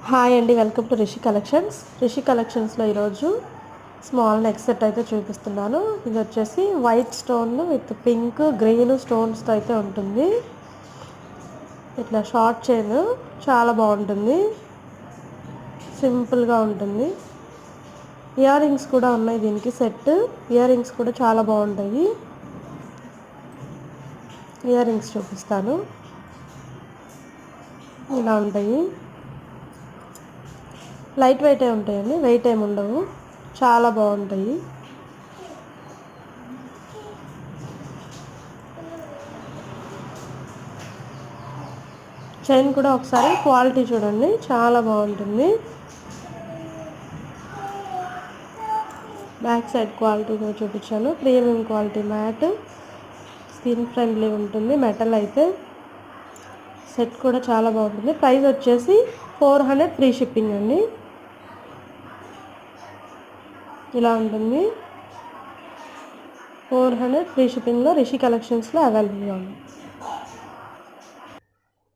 Hi అండి, welcome to Rishi collections. Rishi కలెక్షన్స్లో ఈరోజు స్మాల్ నెక్ సెట్ అయితే చూపిస్తున్నాను. ఇది వచ్చేసి white stone with pink green స్టోన్స్తో అయితే ఉంటుంది. ఇట్లా షార్ట్ చైన్ చాలా బాగుంటుంది, సింపుల్గా ఉంటుంది. ఇయర్ రింగ్స్ కూడా ఉన్నాయి దీనికి సెట్. ఇయర్ రింగ్స్ కూడా చాలా బాగుంటాయి. ఇయర్ రింగ్స్ చూపిస్తాను, ఇలా ఉంటాయి. లైట్ వెయిటే ఉంటాయండి, వెయిట్ ఏమి ఉండవు, చాలా బాగుంటాయి. చైన్ కూడా ఒకసారి క్వాలిటీ చూడండి, చాలా బాగుంటుంది. బ్యాక్ సైడ్ క్వాలిటీ కూడా చూపించాను. Premium quality matte, skin friendly ఉంటుంది. మెటల్ అయితే సెట్ కూడా చాలా బాగుంటుంది. ప్రైస్ వచ్చేసి 400 ఫ్రీ షిప్పింగ్ అండి. ఇలా ఉంటుంది. 400 ఫ్రీ షిప్పింగ్లో రిషి కలెక్షన్స్లో అవైలబుల్గా ఉంది.